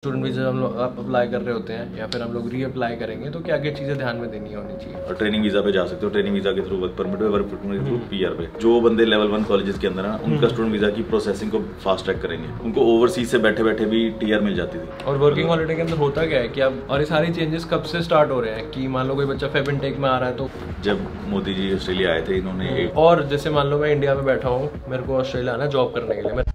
Student visa हम लोग आप अप्लाई कर रहे होते हैं या फिर हम लोग री अप्लाई करेंगे तो क्या क्या चीज़ें ध्यान में देनी होनी चाहिए। और ट्रेनिंग वीज़ा पे जा सकते हो, ट्रेनिंग वीज़ा के थ्रू वर्क परमिट पे, वर्क परमिट के थ्रू पीआर पे। जो बंदे लेवल 1 कॉलेजेस के अंदर है उनका स्टूडेंट वीज़ा की प्रोसेसिंग को फास्ट ट्रैक करेंगे। उनको ओवरसीज से बैठे बैठे भी टीआर मिल जाती थी। और वर्किंग हॉलिडे के अंदर होता क्या है कि अब और ये सारी चेंजेस कब से स्टार्ट हो रहे हैं कि मान लो कोई बच्चा फेब इनटेक में आ रहा है तो जब मोदी जी ऑस्ट्रेलिया आए थे इन्होंने और जैसे मान लो मैं इंडिया में बैठा हूँ, मेरे को ऑस्ट्रेलिया आना जॉब करने के लिए,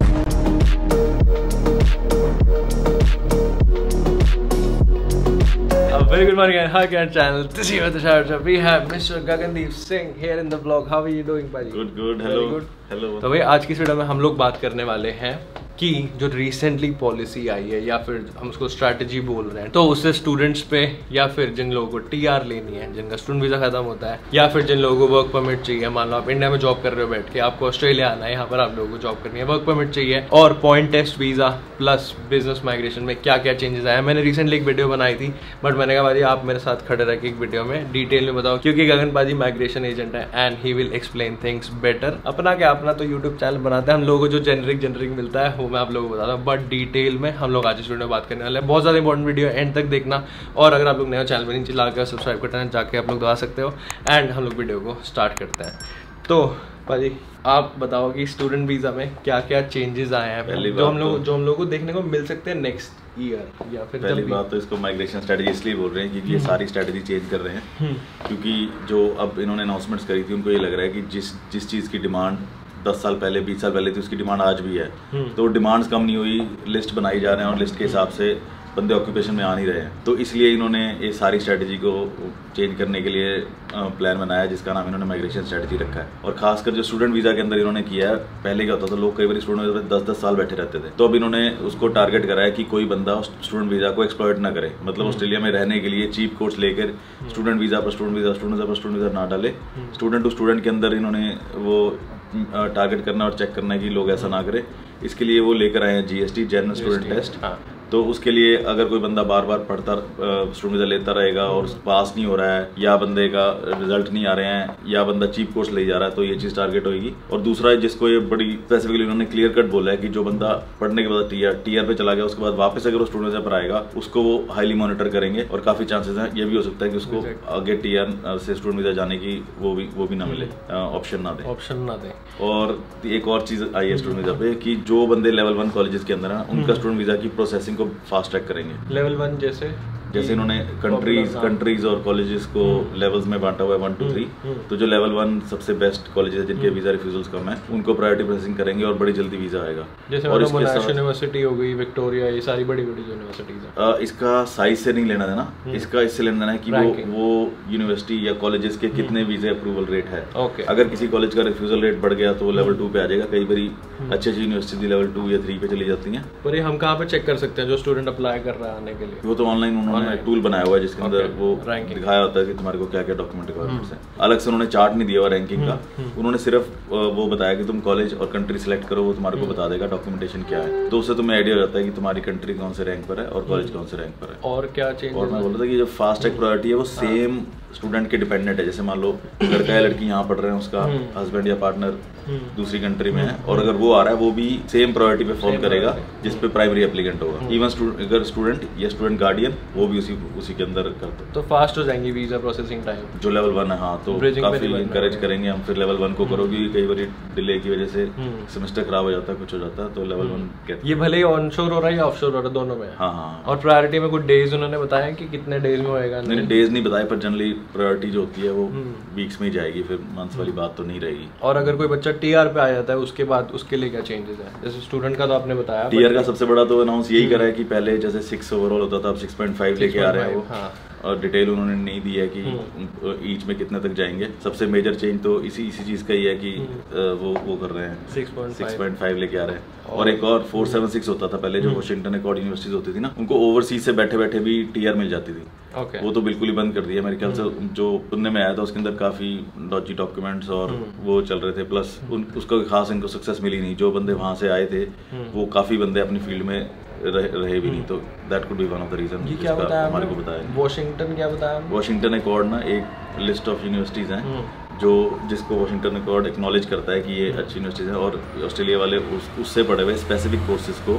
very good morning and hi to our channel. This is Tushar. We have Mr. Gagandeep Singh here in the vlog. How are you doing, buddy? Good. Hello. Hello. तो भाई आज की इस वीडियो में हम लोग बात करने वाले हैं कि जो रिसेंटली पॉलिसी आई है या फिर हम उसको स्ट्रैटेजी बोल रहे हैं, तो उससे स्टूडेंट्स पे या फिर जिन लोगों को टीआर लेनी है, जिनका स्टूडेंट वीज़ा खत्म होता है, या फिर जिन लोगों को वर्क परमिट चाहिए, मान लो आप इंडिया में जॉब कर रहे हो बैठ के, आपको ऑस्ट्रेलिया आना है, यहाँ पर आप लोगों को जॉब करनी है, वर्क परमिट चाहिए, और point test visa plus business migration में क्या क्या चेंजेस आए। मैंने रिसेंटली एक वीडियो बनाई थी बट मैंने कहा भाई आप मेरे साथ खड़े रह के एक वीडियो में डिटेल में बताओ, क्योंकि गगन बाजी माइग्रेशन एजेंट है and he will explain things better. अपना क्या अपना तो यूट्यूब चैनल बनाते हैं, हम लोगों को जो जेनरिक मिलता है वो मैं आप लोगों को बताता हूँ, बट डिटेल में हम लोग आज इस वीडियो में बात करने वाले हैं। बहुत ज़्यादा इंपॉर्टेंट वीडियो, एंड तक देखना। और अगर आप लोग नया चैनल पर नीचे लाकर सब्सक्राइब करते हैं, जाके आप लोग दबा सकते हो। एंड हम लोग वीडियो को स्टार्ट करते हैं। तो भाजी आप बताओ कि स्टूडेंट वीज़ा में क्या क्या चेंजेस आए हैं जो हम लोगों को देखने को मिल सकते हैं नेक्स्ट ईयर या फिर पहली बात तो इसको माइग्रेशन स्ट्रेटजी इसलिए बोल रहे हैं क्योंकि ये सारी स्ट्रेटजी चेंज कर रहे हैं। क्योंकि जो अब इन्होंने अनाउंसमेंट्स करी थी उनको ये लग रहा है कि जिस चीज़ की डिमांड 10 साल पहले 20 साल पहले थी उसकी डिमांड आज भी है। तो डिमांड्स कम नहीं हुई, लिस्ट बनाई जा रहे हैं और लिस्ट के हिसाब से बंदे ऑक्यूपेशन में आ नहीं रहे हैं। तो इसलिए इन्होंने ये सारी स्ट्रेटजी को चेंज करने के लिए प्लान बनाया जिसका नाम इन्होंने माइग्रेशन स्ट्रेटजी रखा है। और खासकर जो स्टूडेंट वीज़ा के अंदर इन्होंने किया है, पहले क्या होता था लोग कई बार स्टूडेंट वीज़ा 10-10 साल बैठे रहते थे, तो अब इन्होंने उसको टारगेट करा है कि कोई बंदा स्टूडेंट वीज़ा को एक्सप्लॉइट ना करे, मतलब ऑस्ट्रेलिया में रहने के लिए चीप कोर्स लेकर स्टूडेंट वीज़ा पर स्टूडेंट वीज़ा ना डाले। स्टूडेंट टू स्टूडेंट के अंदर इन्होंने वो टारगेट करना और चेक करना है कि लोग ऐसा ना करें। इसके लिए वो लेकर आए हैं जीएसटी, जनरल स्टूडेंट टेस्ट। तो उसके लिए अगर कोई बंदा बार बार पढ़ता स्टूडेंट वीज़ा लेता रहेगा और पास नहीं हो रहा है, या बंदे का रिजल्ट नहीं आ रहे हैं, या बंदा चीप कोर्स ले जा रहा है, तो ये चीज़ टारगेट होगी। और दूसरा जिसको ये बड़ी स्पेसिफिकली उन्होंने क्लियर कट बोला है कि जो बंदा पढ़ने के बाद टीआर पे चला गया उसके बाद वापस अगर वो स्टूडेंट वीज़ा पर आएगा उसको वो हाईली मॉनिटर करेंगे और काफ़ी चांसेस हैं ये भी हो सकता है कि उसको आगे टीआर से स्टूडेंट वीज़ा जाने की वो भी ना मिले, ऑप्शन ना दे। और एक और चीज़ आई है स्टूडेंट वीज़ा पे कि जो बंदे लेवल 1 कॉलेजेस के अंदर हैं उनका स्टूडेंट वीज़ा की प्रोसेसिंग को फास्ट ट्रैक करेंगे। लेवल 1 जैसे इन्होंने कंट्रीज और कॉलेजेस को लेवल्स में बांटा हुआ है 1 to 3। तो जो लेवल 1 सबसे बेस्ट कॉलेजेस है जिनके वीजा रिफ्यूजल्स कम है उनको प्रायोरिटी प्रोसेसिंग करेंगे और बड़ी जल्दी वीजा आएगा। जैसे और यूनिवर्सिटी हो गई, विक्टोरिया, ये सारी बड़ी यूनिवर्सिटीज है। इसका साइज से नहीं लेना देना, इसका इससे लेना देना है कि वो यूनिवर्सिटी या कॉलेजेस के कितने वीजा अप्रूवल रेट है। अगर किसी कॉलेज का रिफ्यूजल रेट बढ़ गया तो वो लेवल 2 पे आ जाएगा। कई बारी अच्छी यूनिवर्सिटी लेवल 2 या 3 पे चली जाती है। पर ये हम कहाँ पे चेक कर सकते हैं जो स्टूडेंट अप्लाई कर रहा है आने के लिए? वो तो ऑनलाइन उन्होंने टूल बनाया हुआ है जिसके अंदर वो दिखाया होता है कि तुम्हारे को क्या क्या डॉक्यूमेंट रिक्वायरमेंट्स हैं। अलग से उन्होंने चार्ट नहीं दिया हुआ रैंकिंग का, उन्होंने सिर्फ वो बताया कि तुम कॉलेज और कंट्री सिलेक्ट करो, वो तुम्हारे को बता देगा डॉक्यूमेंटेशन क्या है। तो उससे तुम्हें आइडिया हो जाता है कि तुम्हारी कंट्री कौन से रैंक पर है और कॉलेज कौन से रैंक पर है। और क्या चेंज? और मैं बोल रहा था कि जो फास्ट ट्रैक प्रायोरिटी है वो सेम स्टूडेंट के डिपेंडेंट है। जैसे मान लो लड़का या लड़की यहाँ पढ़ रहे हैं, उसका हस्बैंड या पार्टनर दूसरी कंट्री में है और अगर वो आ रहा है वो भी सेम प्रायोरिटी पे फॉलो करेगा जिस पे प्राइमरी एप्लीकेंट होगा। इवन अगर स्टूडेंट या स्टूडेंट गार्डियन वो भी उसी के अंदर करते हैं। तो फास्ट हो जाएंगी वीजा प्रोसेसिंग टाइम जो लेवल 1 है। हाँ, तो काफी इंकरेज करेंगे हम फिर लेवल 1 को करो, क्योंकि कई बार डिले की वजह से सेमेस्टर खराब हो जाता है, कुछ हो जाता है, तो लेवल 1 ये भले ही ऑनशोर हो रहा है या ऑफशोर हो रहा है, दोनों में। हाँ। और प्रायोरिटी में कुछ डेज उन्होंने बताया कि कितने डेज में होएगा? नहीं, डेज नहीं बताया, पर जनरली प्रायोरिटी जो होती है वो वीक्स में ही जाएगी, फिर मंथ्स वाली बात तो नहीं रहेगी। और अगर कोई बच्चा टीआर पे आ जाता है उसके बाद उसके लिए क्या चेंजेस है? जैसे स्टूडेंट का तो आपने बताया, टीआर का सबसे बड़ा तो अनाउंस यही करा है कि पहले जैसे 6 ओवरऑल होता था, अब 6.5 लेके आ रहे हैं वो। और डिटेल उन्होंने नहीं दी है कि ईच में कितने तक जाएंगे। सबसे मेजर चेंज तो इसी चीज का ही है कि वो कर रहे हैं 6.5 लेके आ रहे हैं। और एक और 476 होता था पहले, जो वाशिंगटन अकॉर्ड यूनिवर्सिटीज होती थी ना, उनको ओवरसीज से बैठे बैठे भी टीआर मिल जाती थी। वो तो बिल्कुल ही बंद कर दिया मेरे ख्याल से। जो पुण्य में आया था उसके अंदर काफी डॉजी डॉक्यूमेंट्स और वो चल रहे थे, प्लस उसका खास इनको सक्सेस मिली नहीं। जो बंदे वहां से आए थे वो काफी बंदे अपनी फील्ड में रहे भी नहीं, तो that could be one of the reason. क्या बताया हमारे को बताया वॉशिंगटन, क्या बताया वॉशिंगटन अकॉर्ड ना एक लिस्ट ऑफ यूनिवर्सिटीज हैं जिसको वाशिंगटन अकॉर्ड एक्नॉलेज करता है कि ये अच्छी यूनिवर्सिटीज है और ऑस्ट्रेलिया वाले उससे पढ़े हुए स्पेसिफिक कोर्सेज को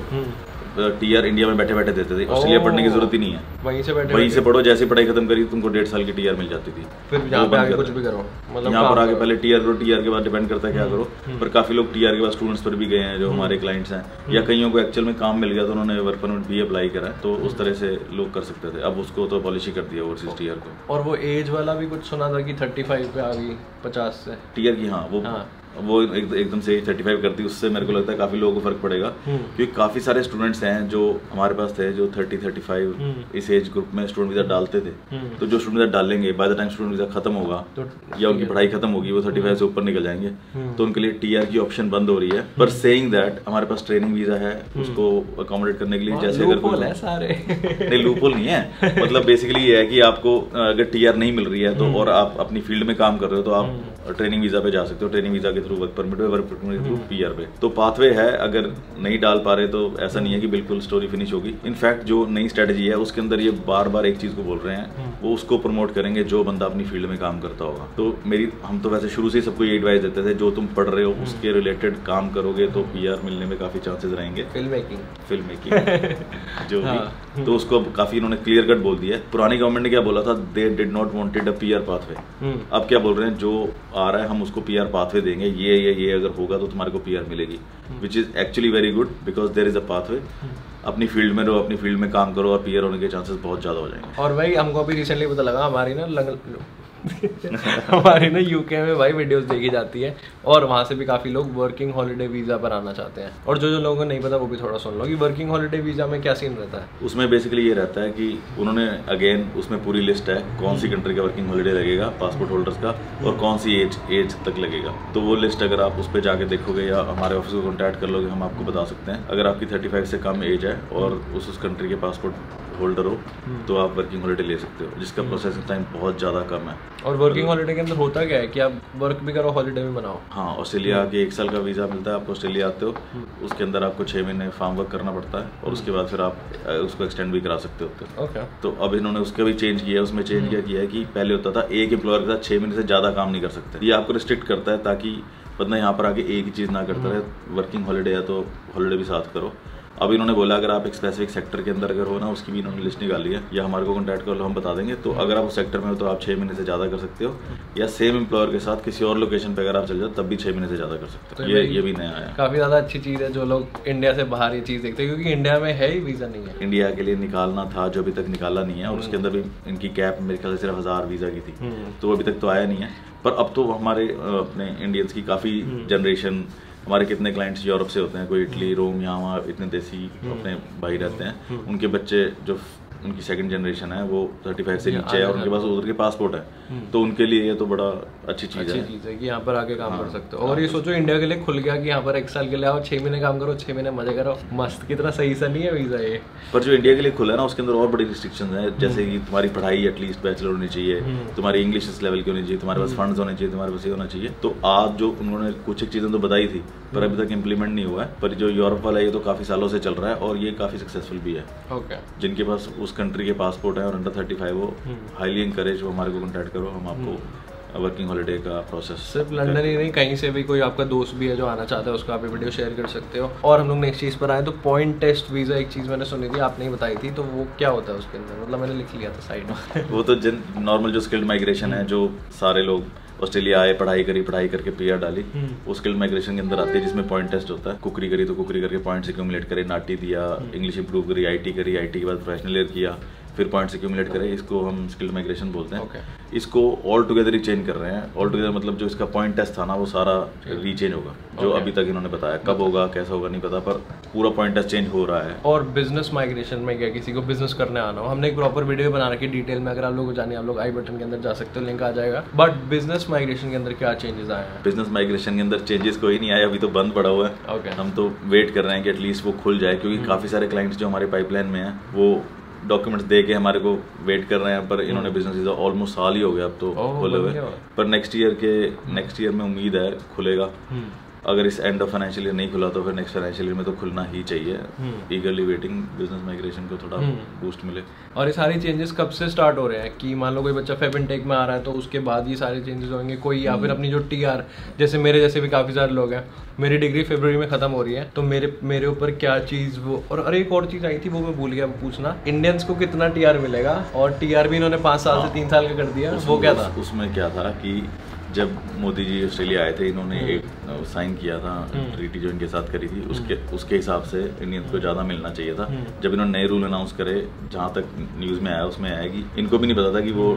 टीआर इंडिया में बैठे बैठे देते थे, ऑस्ट्रेलिया पढ़ने की जरूरत ही नहीं है, वहीं से पढ़ो, जैसे पढ़ाई खत्म करी तुमको 1.5 साल की टीआर मिल जाती थी। फिर यहाँ पे आगे कुछ भी करो, मतलब यहाँ पर आगे पहले टीआर करो, टीआर के बाद डिपेंड करता है क्या करो, पर काफी लोग टीआर के बाद स्टूडेंट्स पर भी गए हैं जो हमारे क्लाइंट्स हैं, या कईयों को एक्चुअल में काम मिल गया तो उन्होंने वर्क परमिट भी अप्लाई करा, तो उस तरह से लोग कर सकते थे। अब उसको तो पॉलिसी कर दिया ओवरसीज टीआर को। और वो एज वाला भी कुछ सुना था कि 35 पे आ गई 50 से टीआर की, हाँ वो एकदम से 35 करती, उससे मेरे को लगता है काफी लोगों को फर्क पड़ेगा, क्योंकि काफी सारे स्टूडेंट्स हैं जो हमारे पास थे जो 30-35 इस एज ग्रुप में स्टूडेंट वीजा डालते थे, तो जो स्टूडेंट वीजा डालेंगे by the time student visa खत्म होगा या उनकी पढ़ाई खत्म होगी, वो 35 से ऊपर निकल जाएंगे, तो उनके लिए टीआर की ऑप्शन बंद हो रही है। पर सेइंग दैट हमारे पास ट्रेनिंग वीजा है उसको अकोमोडेट करने के लिए, जैसे अगर नहीं लूपहोल नहीं है, मतलब बेसिकली ये है कि आपको अगर टीआर नहीं मिल रही है तो और आप अपनी फील्ड में काम कर रहे हो तो आप ट्रेनिंग वीजा पे जा सकते हो, ट्रेनिंग वीजा के थ्रू वर्क परमिट पे, वर्क परमिट के थ्रू पीआर पे, तो पाथवे है। अगर नहीं डाल पा रहे तो ऐसा नहीं है कि बिल्कुल स्टोरी फिनिश होगी। इनफैक्ट जो नई स्ट्रेटजी है उसके अंदर ये बार बार एक चीज को बोल रहे हैं, वो उसको प्रमोट करेंगे जो बंदा अपनी फील्ड में काम करता होगा। तो हम तो वैसे शुरू से सबको ये एडवाइस देते थे, जो तुम पढ़ रहे हो उसके रिलेटेड काम करोगे तो पीआर मिलने में काफी चांसेस रहेंगे। फिल्म मेकिंग जो भी, तो उसको अब काफी इन्होंने क्लियर कट बोल दिया है। पुरानी गवर्नमेंट ने क्या बोला था, they did not wanted a PR pathway, अब क्या बोल रहे हैं, जो आ रहा है हम उसको पीआर पाथवे देंगे, ये अगर होगा तो तुम्हारे को पीआर मिलेगी, which is actually very good because there is a pathway. अपनी फील्ड में रहो, अपनी फील्ड में काम करो और पीआर होने के चांसेस बहुत ज्यादा हो जाएंगे। और भाई हमको अभी रिसेंटली पता लगा, हमारी ना यूके में भाई वीडियोस देखी जाती है और वहाँ से भी काफ़ी लोग वर्किंग हॉलिडे वीज़ा पर आना चाहते हैं। और जो लोगों को नहीं पता वो भी थोड़ा सुन लो कि वर्किंग हॉलिडे वीज़ा में क्या सीन रहता है। उसमें बेसिकली ये रहता है कि उन्होंने अगेन उसमें पूरी लिस्ट है कौन सी कंट्री का वर्किंग हॉलिडे लगेगा पासपोर्ट होल्डर्स का और कौन सी एज तक लगेगा। तो वो लिस्ट अगर आप उस पर जाके देखोगे या हमारे ऑफिस को कॉन्टैक्ट कर लोगे, हम आपको बता सकते हैं। अगर आपकी 35 से कम एज है और उस कंट्री के पासपोर्ट होल्डर हो तो आप वर्किंग हॉलिडे ले सकते हो, जिसका प्रोसेसिंग टाइम बहुत ज़्यादा कम है। और वर्किंग हॉलिडे के अंदर होता क्या है कि आप वर्क भी करो, हॉलिडे भी बनाओ। हाँ, ऑस्ट्रेलिया के 1 साल का वीज़ा मिलता है, आप ऑस्ट्रेलिया आते हो, उसके अंदर आपको 6 महीने फार्म वर्क करना पड़ता है और उसके बाद फिर आप उसको एक्सटेंड भी करा सकते हो। तो अब इन्होंने उसका भी चेंज किया है। उसमें चेंज क्या किया है कि पहले होता था एक एम्प्लॉयर के साथ 6 महीने से ज़्यादा काम नहीं कर सकते, ये आपको रिस्ट्रिक्ट करता है ताकि बंदा यहाँ पर आके एक ही चीज़ ना करता रहे, वर्किंग हॉलिडे या तो हॉलिडे भी साथ करो। अब इन्होंने बोला अगर आप एक स्पेसिफिक सेक्टर के अंदर अगर हो ना, उसकी भी इन्होंने लिस्ट निकाली है, या हमारे को कॉन्टैक्ट कर लो, हम बता देंगे। तो अगर आप उस सेक्टर में हो तो आप 6 महीने से ज़्यादा कर सकते हो, या सेम एम्प्लॉयर के साथ किसी और लोकेशन पे अगर आप चल जाओ तब भी 6 महीने से ज़्यादा कर सकते हो। ये भी नया आया, काफ़ी ज़्यादा अच्छी चीज़ है जो लोग इंडिया से बाहर ये चीज़ देखते हैं, क्योंकि इंडिया में है ही वीज़ा नहीं है। इंडिया के लिए निकालना था जो अभी तक निकाला नहीं है, और उसके अंदर भी इनकी कैप मेरे ख्याल से सिर्फ 1000 वीज़ा की थी, तो अभी तक तो आया नहीं है। पर अब तो हमारे अपने इंडियंस की काफ़ी जनरेशन, हमारे कितने क्लाइंट्स यूरोप से होते हैं, कोई इटली, रोम, यहाँ वहाँ इतने देसी अपने भाई रहते हैं, उनके बच्चे जो उनकी सेकंड जनरेशन है वो 35 से नीचे है और उनके पास उधर के पासपोर्ट है, तो उनके लिए ये तो बड़ा अच्छी चीज़ है कि यहाँ पर आके काम कर सकते हो। और ये सोचो इंडिया के लिए खुल गया कि यहाँ पर 1 साल के लिए आओ, 6 महीने काम करो, 6 महीने मजे करो, मस्त। कितना सही सा नहीं है वीज़ा ये। पर जो इंडिया के लिए खुला है ना, उसके अंदर और बड़ी रिस्ट्रिक्शंस हैं, जैसे कि तुम्हारी पढ़ाई एटलीस्ट बैचलर होनी चाहिए, तुम्हारी इंग्लिश इस लेवल की होनी चाहिए, तुम्हारे पास फंड्स होने चाहिए, तुम्हारे पास ये होना चाहिए। तो आज जो उन्होंने कुछ एक चीज़ें तो बताई थी पर अभी तक इम्प्लीमेंट नहीं हुआ है। पर जो यूरोप वाला ये तो काफ़ी सालों से चल रहा है और ये काफ़ी सक्सेसफुल भी है। जिनके पास उस कंट्री के पासपोर्ट है और अंडर 35 वो हाईली इंकरेज, वो हमारे को कॉन्टैक्ट करो, हम आपको वर्किंग हॉलिडे का प्रोसेस। सिर्फ लंदन ही नहीं, कहीं से भी कोई आपका दोस्त भी है जो आना चाहता है उसको आप वीडियो शेयर कर सकते हो। और हम लोग नेक्स्ट चीज़ पर आए तो पॉइंट टेस्ट वीज़ा, एक चीज़ मैंने सुनी थी, आपने ही बताई थी, तो वो क्या होता है उसके अंदर? मतलब मैंने लिख लिया था साइड में। वो तो नॉर्मल जो स्किल्ड माइग्रेशन है, जो सारे लोग ऑस्ट्रेलिया आए, पढ़ाई करके पीआर डाली, वो स्किल्ड माइग्रेशन के अंदर आती है, जिसमें पॉइंट टेस्ट होता है। कुकरी करी तो कुकरी करके पॉइंट्स एक्यूमुलेट करे, नाटी दिया, इंग्लिश इंप्रूव करी, आईटी करी, आईटी के बाद प्रोफेशनल ईयर किया, फिर पॉइंट्स एक्यूमुलेट करे, इसको हम स्किल्ड माइग्रेशन बोलते हैं। इसको ऑल टुगेदर ही चेंज कर रहे हैं। ऑल टुगेदर मतलब जो इसका पॉइंट टेस्ट था ना, वो सारा रीचेंज होगा, जो अभी तक इन्होंने बताया। कब होगा, कैसा होगा नहीं पता, पर पूरा पॉइंट टेस्ट चेंज हो रहा है। और बिजनेस माइग्रेशन में क्या, किसी को बिजनेस करने आना हो, हमने एक प्रॉपर वीडियो बना रखी डिटेल में, अगर आप लोग जानिए, आप लोग आई बटन के अंदर जा सकते हो, लिंक आ जाएगा। बट बिजनेस माइग्रेशन के अंदर क्या चेंजेस आए हैं? बिजनेस माइग्रेशन के अंदर चेंजेस कोई नहीं आए, अभी तो बंद पड़ा हुआ है। हम तो वेट कर रहे हैं कि एटलीस्ट वो खुल जाए, क्योंकि काफी सारे क्लाइंट्स जो हमारे पाइपलाइन में हैं वो डॉक्यूमेंट्स दे के हमारे को वेट कर रहे हैं। पर इन्होंने बिजनेस वीजा ऑलमोस्ट साल ही हो गया अब तो खुले हुए, पर नेक्स्ट ईयर में उम्मीद है खुलेगा। अगर इस एंड ऑफ फाइनेंशियल ईयर नहीं खुला तो फिर नेक्स्ट फाइनेंशियल ईयर में तो खुलना ही चाहिए। ईगरली वेटिंग बिजनेस माइग्रेशन को थोड़ा बूस्ट मिले। और ये सारी चेंजेस कब से स्टार्ट हो रहे हैं कि मान लो कोई बच्चा फेब इनटेक में आ रहा है तो उसके बाद ये सारे चेंजेस होंगे कोई, या फिर अपनी जो टीआर, जैसे मेरे जैसे भी काफ़ी सारे लोग हैं, मेरी डिग्री फरवरी में ख़त्म हो रही है तो मेरे ऊपर क्या चीज़ वो, और एक और चीज़ आई थी वो मैं भूल गया पूछना, इंडियंस को कितना टीआर मिलेगा, और टीआर भी इन्होंने 5 साल से 3 साल का कर दिया, वो क्या था? उसमें क्या था कि जब मोदी जी ऑस्ट्रेलिया आए थे, इन्होंने एक साइन किया था ट्रीटी जो इनके साथ करी थी, उसके हिसाब से इंडियंस को ज़्यादा मिलना चाहिए था। जब इन्होंने नए रूल अनाउंस करे, जहाँ तक न्यूज़ में आया उसमें आएगी, इनको भी नहीं पता था कि वो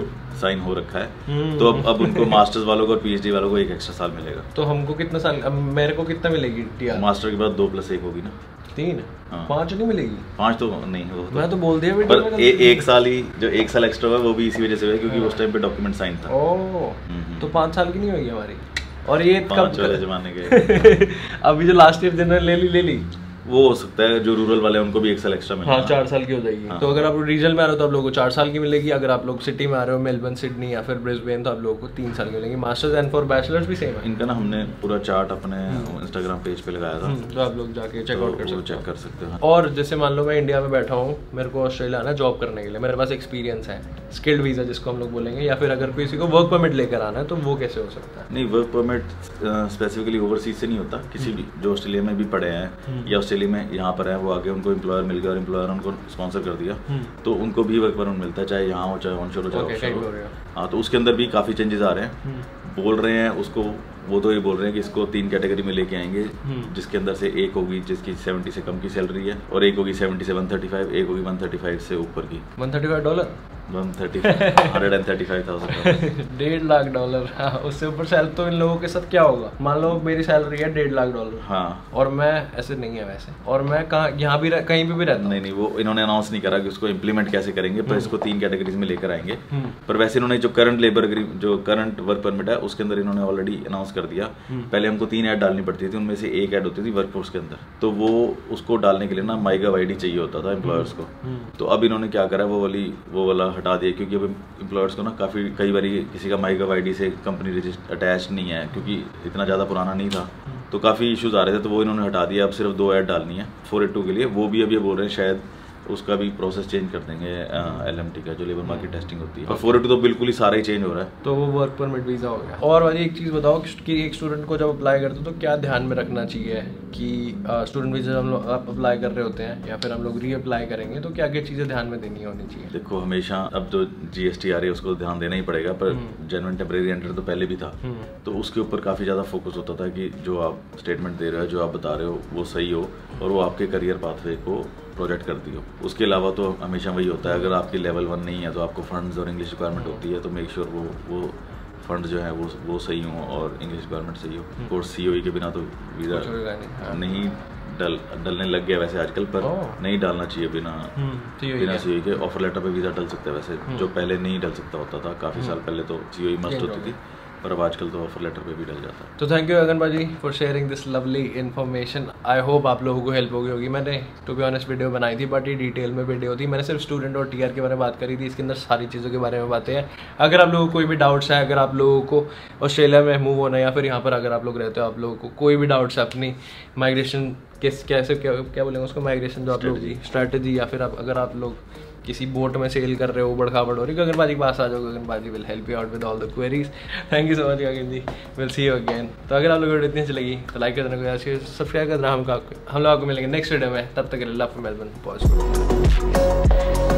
साइन हो रखा है। तो अब उनको मास्टर्स वालों को और पीएचडी वालों को एक एक्स्ट्रा साल मिलेगा। तो हमको कितना साल, अब मेरे को कितना मिलेगी टीआर? मास्टर के बाद 2+1 होगी ना, 3, 5 नहीं मिलेगी? 5 तो नहीं हो, मैं तो बोल दिया पर एक साल ही, जो 1 साल एक्स्ट्रा हुआ वो भी इसी वजह से हुआ क्योंकि उस टाइम पे डॉक्यूमेंट साइन था। तो 5 साल की नहीं होगी हमारी? और ये 5 वाले जमाने के अभी जो लास्ट ईयर जनरल ले ली वो हो सकता है, जो रूरल वाले हैं उनको भी 1 साल एक्स्ट्रा मिलेगा। हाँ, 4 साल की हो जाएगी। हाँ। तो अगर आप रीजनल में आ रहे हो तो आप लोगों को 4 साल की मिलेगी, अगर आप लोग सिटी में आ रहे हो, मेलबर्न, सिडनी या फिर ब्रिस्बेन, तो आप लोगों को 3 साल की मिलेगी। मास्टर्स एंड फॉर बैचलर्स भी सेम है इनका ना, हमने पूरा चार्ट अपने इंस्टाग्राम पेज पे लगाया था, तो आप लोग जाके चेकआउट कर सकते हो। और जैसे मान लो मैं इंडिया में बैठा हूँ, मेरे को ऑस्ट्रेलिया आना जॉब करने के लिए, मेरे पास एक्सपीरियंस है, स्किल्ड वीज़ा जिसको हम लोग बोलेंगे, या फिर अगर किसी को वर्क परमिट लेकर आना है तो वो कैसे हो सकता है? नहीं, वर्क परमिट स्पेसिफिकली ओवरसीज से नहीं होता, किसी भी जो ऑस्ट्रेलिया में भी पढ़े हैं या ऑस्ट्रेलिया में यहाँ पर है, वो आगे उनको एम्प्लॉयर मिल गया और एम्प्लॉयर उनको स्पॉन्सर कर दिया तो उनको भी वर्क परमिट मिलता है, चाहे यहाँ हो चाहे ऑनशोर हो चाहे ऑफशोर हो। हाँ, तो उसके अंदर भी काफ़ी चेंजेस आ रहे हैं। बोल रहे हैं उसको, वो तो ये बोल रहे हैं कि इसको 3 कैटेगरी में लेके आएंगे, जिसके अंदर से एक होगी जिसकी 70 से कम की सैलरी है, और एक होगी 70 से 135, एक होगी 135 से ऊपर की। $135 $135,000 $1.5 लाख। हाँ, उससे ऊपर सैलरी तो इन लोगों के साथ क्या होगा? मान लो मेरी सैलरी है $1.5 लाख। हाँ, और मैं, ऐसे नहीं है वैसे, और मैं कहाँ, यहाँ भी कहीं भी रहता हूँ। नहीं, वो इन्होंने अनाउंस नहीं करा कि उसको इम्प्लीमेंट कैसे करेंगे, पर इसको 3 कैटेगरीज में लेकर आएंगे। पर वैसे इन्होंने जो करंट वर्क परमिट है उसके अंदर इन्होंने ऑलरेडी अनाउंस कर दिया। पहले हमको 3 ऐड डालनी पड़ती थी, उनमें से एक ऐड होती थी वर्कफोर्स के अंदर, तो वो उसको डालने के लिए ना माईगव आईडी चाहिए होता था एम्प्लॉयर्स को। तो अब इन्होंने क्या करा, वो वाला हटा दिया, क्योंकि अब एम्प्लॉयर्स को ना कई बार किसी का माईगव आईडी से कंपनी रजिस्टर अटैच नहीं है, क्योंकि इतना ज़्यादा पुराना नहीं था, तो काफ़ी इश्यूज आ रहे थे, तो वो इन्होंने हटा दिया। अब सिर्फ 2 ऐड डालनी है 482 के लिए। वो भी अभी बोल रहे हैं शायद उसका भी प्रोसेस चेंज कर देंगे, LMT का जो लेबर मार्केट टेस्टिंग होती है। और 482 तो बिल्कुल ही सारा ही चेंज हो रहा है, तो वो वर्क परमिट वीज़ा हो गया। और वाली एक चीज़ बताओ कि एक स्टूडेंट को जब अप्लाई करते हो तो क्या ध्यान में रखना चाहिए कि स्टूडेंट वीज़ा हम लोग अप्लाई कर रहे होते हैं या फिर हम लोग रीअप्लाई करेंगे, तो क्या क्या चीज़ें ध्यान में देनी होनी चाहिए? देखो, हमेशा अब जो GST आ रही है उसको ध्यान देना ही पड़ेगा, पर जेन्युइन टेम्परेरी एंटर तो पहले भी था, तो उसके ऊपर काफ़ी ज़्यादा फोकस होता था कि जो आप स्टेटमेंट दे रहे हो, जो आप बता रहे हो वो सही हो और वो आपके करियर पाथवे को प्रोजेक्ट करती हो। उसके अलावा तो हमेशा वही होता है, अगर आपकी लेवल 1 नहीं है तो आपको फंड्स और इंग्लिश रिक्वायरमेंट होती है, तो मेक श्योर वो फंड जो है वो सही हो और इंग्लिश रिक्वायरमेंट सही हो। कोर्स COE के बिना तो वीज़ा नहीं डलने लग गया वैसे आजकल, पर नहीं डालना चाहिए बिना COE के। ऑफर लेटर पे वीज़ा डल सकता है वैसे, जो पहले नहीं डल सकता होता था, काफ़ी साल पहले तो COE मस्ट होती थी, पर अब आजकल तो ऑफर लेटर पे भी डल जाता है। तो थैंक यू अगन भाजी for sharing this lovely information. I hope आप लोगों को हेल्प होगी। मैंने टू बी ऑनेस्ट वीडियो बनाई थी, बट ये डिटेल में वीडियो थी, मैंने सिर्फ स्टूडेंट और TR के बारे में बात करी थी, इसके अंदर सारी चीज़ों के बारे में बातें हैं। अगर आप लोगों को कोई भी डाउट्स है, अगर आप लोगों को ऑस्ट्रेलिया में मूव होना है या फिर यहाँ पर अगर आप लोग रहते हो, आप लोगों को कोई भी डाउट्स है अपनी माइग्रेशन कैसे क्या बोलेंगे उसको, माइग्रेशन जो आप लोग की स्ट्रैटेजी, या फिर अगर आप लोग किसी बोट में सेल कर रहे हो, उबड़ खाबड़ हो रही, गगन भाजी के पास आ जाओ, Gagan bhaji will help you out with all the queries. Thank you so much Gagan ji, will see you again. तो अगर आप लोगों को वीडियो इतनी अच्छी लगी तो लाइक कर देना, सब्सक्राइब कर देना। हम लोग आपको मिलेंगे नेक्स्ट वीडियो में, तब तक के लिए लव फ्रॉम मेलबर्न। पॉज।